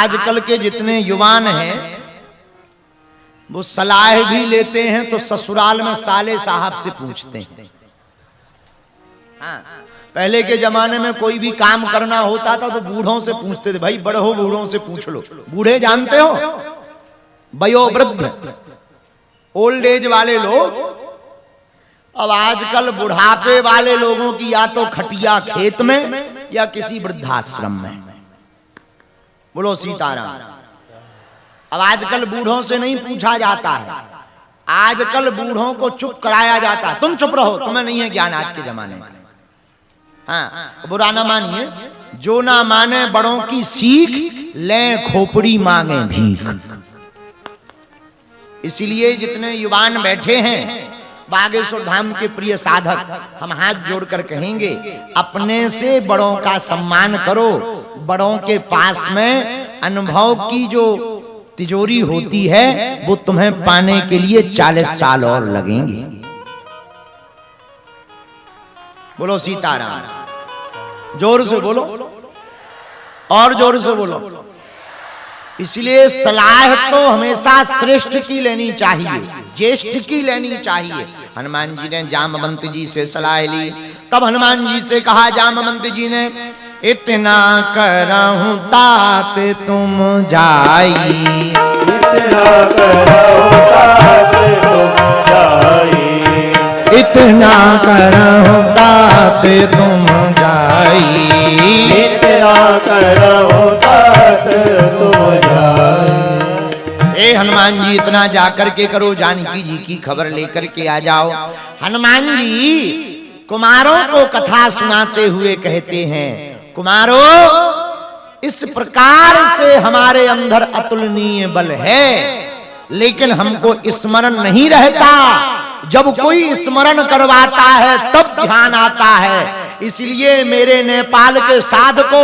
आजकल के जितने युवान हैं वो सलाह भी लेते हैं तो ससुराल में साले साहब से पूछते हैं। पहले के जमाने में कोई भी काम करना होता था तो बूढ़ों से पूछते थे, भाई बड़े हो बूढ़ों से पूछ लो। बूढ़े जानते हो, वयोवृद्ध, ओल्ड एज वाले लोग। अब आजकल बुढ़ापे वाले लोगों की या तो खटिया खेत में या किसी वृद्धाश्रम में। बोलो सीताराम। अब आजकल बूढ़ों से नहीं पूछा जाता है, आजकल बूढ़ों को चुप कराया जाता है। तुम चुप रहो, तुम्हें नहीं है ज्ञान आज के जमाने में। हाँ, बुरा ना मानिए, जो ना माने बड़ों की सीख, ले खोपड़ी मांगे भीख। इसलिए जितने युवान बैठे हैं बागेश्वर धाम के प्रिय साधक, हम हाथ जोड़कर कहेंगे अपने से बड़ों का सम्मान करो। बड़ों के पास में अनुभव की जो तिजोरी होती है वो तुम्हें पाने के लिए 40 साल और लगेंगे। बोलो सीताराम। जोर से बोलो, और जोर से बोलो। इसलिए सलाह तो हमेशा श्रेष्ठ की लेनी चाहिए, ज्येष्ठ की लेनी चाहिए। हनुमान जी ने जामवंत जी से सलाह ली, तब हनुमान जी से कहा जामवंत जी ने, इतना करहूं तात तुम जाई, इतना करहूं तात तुम जाई, इतना करहूं तात तुम जाई, इतना करहूं तात तुम जाई। ए हनुमान जी इतना जाकर के करो, जानकी जी की खबर लेकर के आ जाओ। हनुमान जी कुमारों को कथा सुनाते हुए कहते हैं, कुमारों इस प्रकार से हमारे अंदर अतुलनीय बल है, लेकिन हमको स्मरण नहीं रहता। जब कोई स्मरण करवाता है तब ध्यान आता है। इसलिए मेरे नेपाल के साधको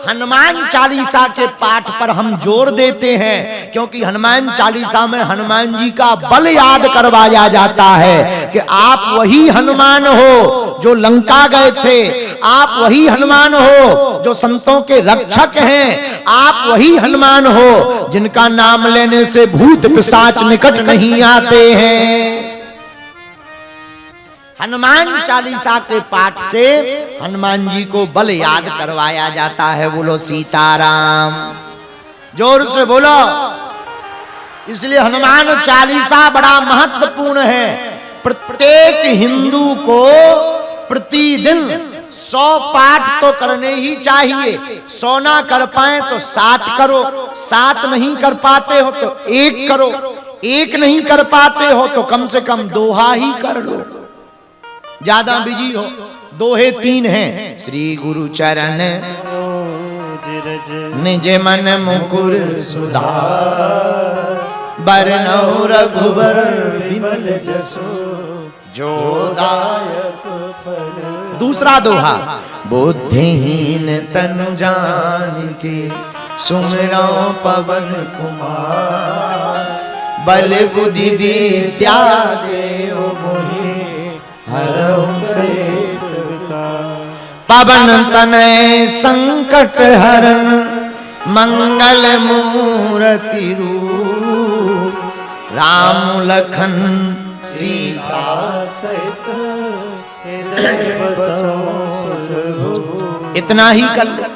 हनुमान चालीसा के पाठ पर हम जोर देते हैं, क्योंकि हनुमान चालीसा में हनुमान जी का बल याद करवाया जाता है कि आप वही हनुमान हो जो लंका गए थे, आप वही हनुमान हो जो संतों के रक्षक हैं, आप वही हनुमान हो जिनका नाम लेने से भूत पिशाच निकट नहीं आते हैं। हनुमान चालीसा के पाठ से हनुमान जी को बल याद करवाया जाता है। बोलो सीताराम। जोर से बोलो। इसलिए हनुमान चालीसा बड़ा महत्वपूर्ण है। प्रत्येक हिंदू को प्रतिदिन 100 पाठ तो करने ही चाहिए। 100 ना कर पाए तो 7 करो, 7 नहीं कर पाते हो तो 1 करो, 1 नहीं कर पाते हो तो कम से कम दोहा ही कर लो। ज्यादा बिजी हो, दोहे 3 हैं। श्री गुरु चरण निज मन मुकुर सुधार, बरनौ रघुबर विमल जसु, जो दायक फल। दूसरा दोहा, बुद्धिहीन तनु जानिके, सुमिरौ पवन कुमार, बल बुद्धि विद्या देओ मोहि, पवन तनय संकट हरन, मंगल मूर्ति रूप, राम लखन सीता सहित हृदय बसो सुरभूप। इतना ही कर लो।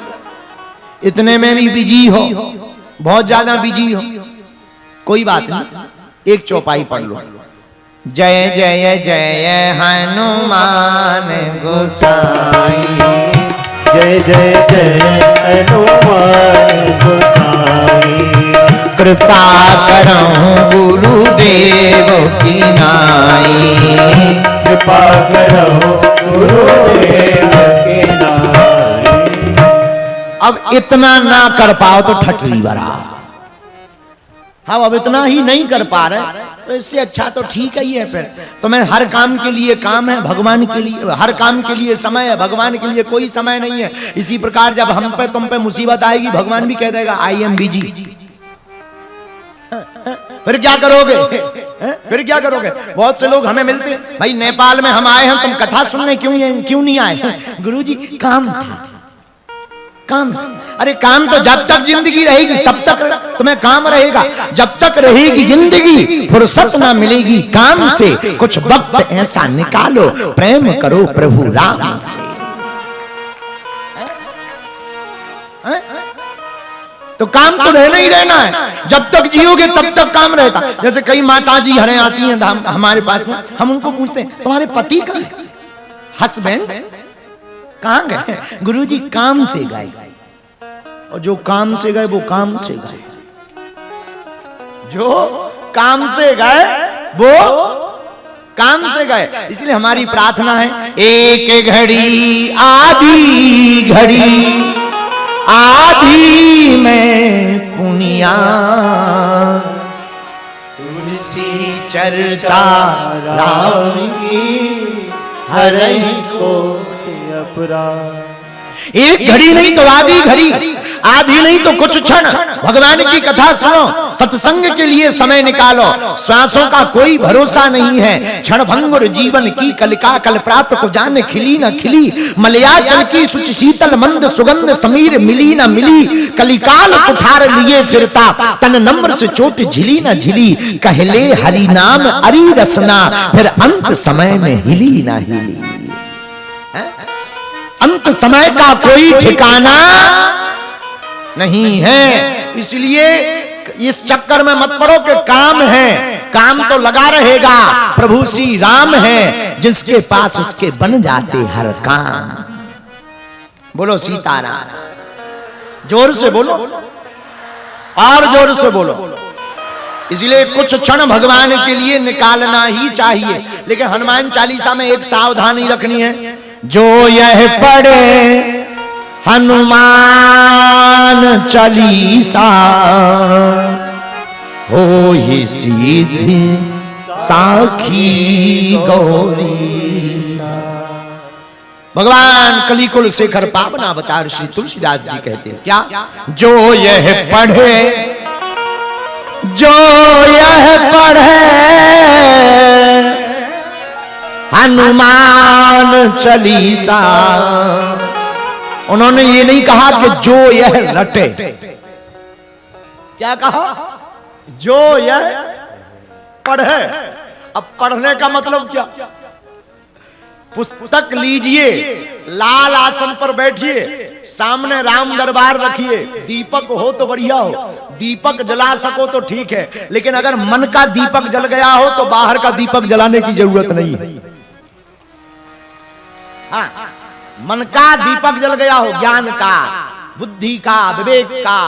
इतने में भी बिजी हो, बहुत ज्यादा बिजी हो, कोई बात नहीं, एक चौपाई पढ़ लो। जय जय जय हनुमान गोसाई, जय जय जय हनुमान गोसाई, कृपा करहूं गुरुदेव की नाई, कृपा करहूं गुरुदेव की नाई। अब इतना ना कर पाओ तो ठटरी बरा। हम अब इतना ही नहीं कर पा रहे तो इससे अच्छा तो ठीक ही है। फिर तो मैं हर काम के लिए काम है, भगवान के लिए हर काम के लिए समय है, भगवान के लिए कोई समय नहीं है। इसी प्रकार जब हम पे तुम पे मुसीबत आएगी भगवान भी कह देगा आई एम बिजी। फिर क्या करोगे? फिर क्या करोगे? बहुत से लोग हमें मिलते हैं, भाई नेपाल में हम आए हैं, तुम कथा सुनने क्यों नहीं आए? गुरुजी काम था। काम। अरे काम तो जब तक जिंदगी रहेगी तब तक तुम्हें काम रहेगा, जब तक रहेगी जिंदगी फुर्सत ना मिलेगी काम से। कुछ वक्त ऐसा निकालो, प्रेम करो प्रभु राम से। तो काम तो रहना ही रहना है, जब तक जियोगे तब तक काम रहता। जैसे कई माता जी हरें आती हैं हमारे पास में, हम उनको पूछते हैं तुम्हारे पति का हस्बैंड कहाँ गए? गुरुजी काम से गए। और जो काम से गए वो काम से गए, जो काम से गए वो काम से गए। इसलिए हमारी प्रार्थना है, एक घड़ी आधी घड़ी आधी में पुनिया तुलसी चर्चा राम की हरई को अपराध। एक घड़ी नहीं तो आधी घड़ी, आधी नहीं तो कुछ क्षण भगवान की कथा सुनो, सत्संग के लिए समय निकालो। श्वासों का कोई भरोसा नहीं है, क्षण भंगुर जीवन की कलिका कल प्राप्त को जाने खिली न खिली। मलयाचल की सुच शीतल मंद सुगंध समीर मिली न मिली। कलिकाल कुठार लिए फिरता तन नम्र से चोट झिली न झिली। कहले हरि नाम अरि रसना, फिर अंत समय में हिली न हिली। अंत समय का कोई ठिकाना नहीं है। इसलिए इस चक्कर में मत पड़ो कि काम है, काम तो लगा रहेगा। प्रभु श्री राम है, जिसके पास उसके बन जाते हर काम। बोलो सीताराम, जोर से बोलो और जोर से बोलो। इसलिए कुछ क्षण भगवान के लिए निकालना ही चाहिए। लेकिन हनुमान चालीसा में एक सावधानी रखनी है, जो यह पढ़े हनुमान चालीसा हो ही सीधी साखी गौरी। भगवान कलिकुल शेखर पावन अवतार श्री तुलसीदास जी कहते हैं क्या, जो यह पढ़े, जो यह पढ़े हनुमान चालीसा। उन्होंने ये नहीं कहा कि जो यह रटे, क्या कहा, जो यह पढ़े। अब पढ़ने का मतलब क्या, पुस्तक लीजिए, लाल आसन पर बैठिए, सामने राम दरबार रखिए, दीपक हो तो बढ़िया हो, दीपक जला सको तो ठीक है। लेकिन अगर मन का दीपक जल गया हो तो बाहर का दीपक जलाने की जरूरत नहीं है। हाँ, मन का दीपक जल गया हो, ज्ञान का, बुद्धि का, विवेक का,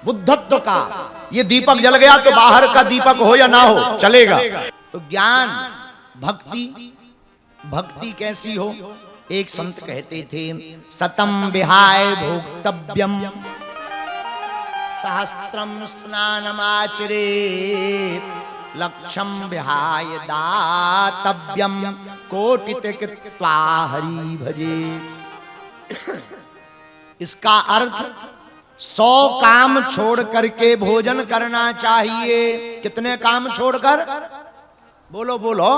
बुद्धत्व का, ये दीपक जल गया तो बाहर का दीपक हो या ना हो चलेगा। तो ज्ञान, भक्ति, भक्ति कैसी हो। एक संत कहते थे, सतम विहाय भोक्तव्यम सहस्त्रम स्नानमाचरे लक्षम विहाय दातव्यम कोटित कृत्वा हरि भजे। इसका अर्थ 100 काम छोड़ करके भोजन करना चाहिए। कितने काम छोड़कर, बोलो बोलो,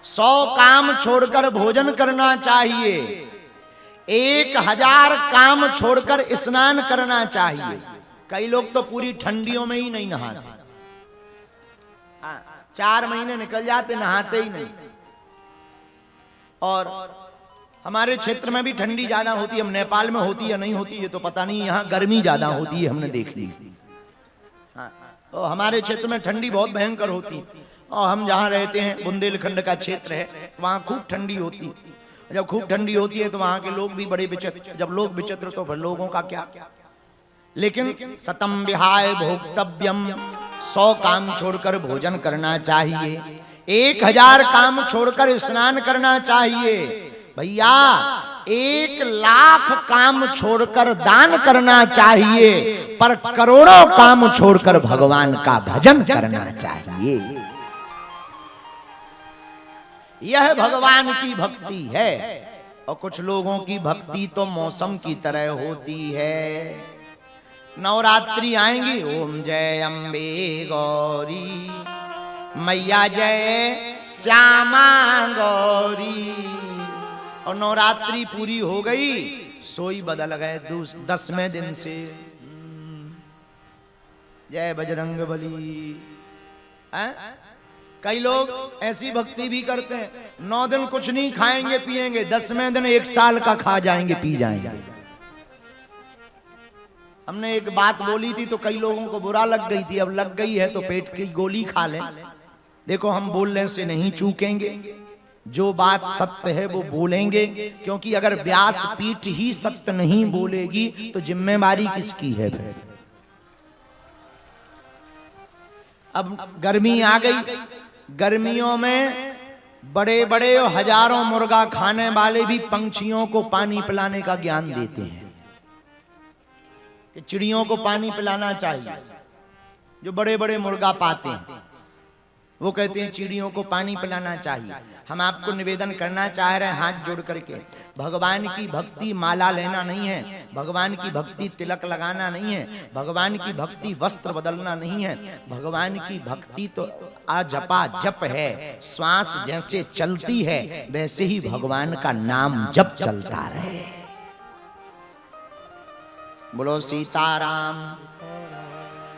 100 काम छोड़कर भोजन करना चाहिए। 1000 काम छोड़कर स्नान करना चाहिए। कई लोग तो पूरी ठंडियों में ही नहीं नहाते, 4 महीने निकल जाते नहाते ही नहीं। और हमारे क्षेत्र में भी ठंडी ज्यादा होती है, हम नेपाल में होती है नहीं होती है तो पता नहीं, यहाँ गर्मी ज्यादा होती है, हमने देख ली। तो हमारे क्षेत्र में ठंडी बहुत भयंकर होती है। और हम जहाँ रहते हैं बुंदेलखंड का क्षेत्र है, वहाँ खूब ठंडी होती है। जब खूब ठंडी होती है तो वहाँ के लोग भी बड़े विचित्र, जब लोग विचित्र तो फिर लोगों का क्या। लेकिन सतम विहाय भोक्तव्यम, 100 काम छोड़कर भोजन करना चाहिए, 1000 काम छोड़कर स्नान करना चाहिए। भैया 1,00,000 काम छोड़कर दान करना चाहिए, पर करोड़ों काम छोड़कर भगवान का भजन करना चाहिए। यह भगवान की भक्ति है। और कुछ लोगों की भक्ति तो मौसम की तरह होती है। नवरात्रि आएंगी, ओम जय अम्बे गौरी, मैया जय श्यामा गौरी। और नवरात्रि पूरी हो गई, सोई बदल गए 10वें दिन से। जय बजरंग बली। कई लोग ऐसी भक्ति भी करते हैं, 9 दिन कुछ नहीं खाएंगे पिएंगे, 10वें दिन 1 साल का खा जाएंगे पी जाएंगे। हमने एक बात बोली थी तो कई लोगों को बुरा लग गई थी, अब लग गई है तो पेट की गोली खा लें। देखो हम बोलने से नहीं चूकेंगे, जो बात सत्य है वो बोलेंगे, क्योंकि अगर व्यास पीठ ही सत्य नहीं बोलेगी तो जिम्मेवारी किसकी है फिर। अब गर्मी आ गई, गर्मियों में बड़े बड़े हजारों मुर्गा खाने वाले भी पंछियों को पानी पिलाने का ज्ञान देते हैं कि चिड़ियों को पानी पिलाना चाहिए। जो बड़े बड़े मुर्गा पाते हैं वो कहते हैं चिड़ियों को पानी पिलाना चाहिए। हम आपको निवेदन करना चाह रहे हैं हाथ जोड़ करके, भगवान की भक्ति माला लेना नहीं है, भगवान की भक्ति तिलक लगाना नहीं है, भगवान की भक्ति वस्त्र बदलना नहीं है। भगवान की भक्ति तो आजपा जप है, श्वास जैसे चलती है वैसे ही भगवान का नाम जप चलता रहे। बोलो सीताराम।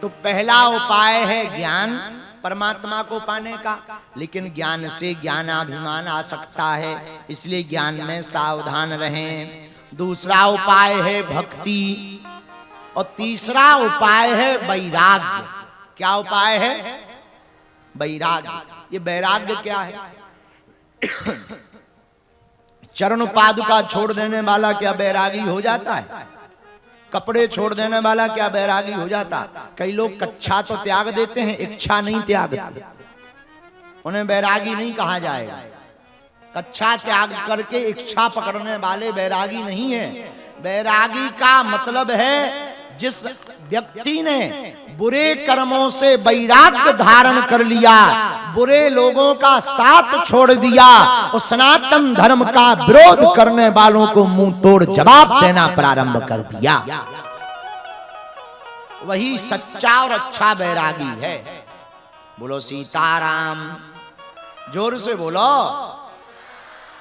तो पहला उपाय है ज्ञान, परमात्मा को पाने का, लेकिन ज्ञान से ज्ञानाभिमान आ सकता है, इसलिए ज्ञान में सावधान रहें। दूसरा उपाय है भक्ति और तीसरा उपाय है वैराग्य। क्या उपाय है? वैराग्य। ये वैराग्य क्या है? चरण पादुका छोड़ देने वाला क्या बैरागी हो जाता है? कपड़े छोड़ देने वाला क्या बैरागी हो जाता? कई लोग कच्छा तो त्याग देते हैं, इच्छा नहीं त्यागते, उन्हें बैरागी नहीं कहा जाएगा। कच्छा त्याग करके इच्छा पकड़ने वाले बैरागी नहीं है। बैरागी का मतलब है जिस व्यक्ति ने बुरे कर्मों से वैराग्य धारण कर लिया, बुरे लोगों का साथ छोड़ दिया और सनातन धर्म का विरोध करने वालों को मुंह तोड़ जवाब देना प्रारंभ कर दिया, वही सच्चा और अच्छा बैरागी है। बोलो सीताराम। जोर से बोलो।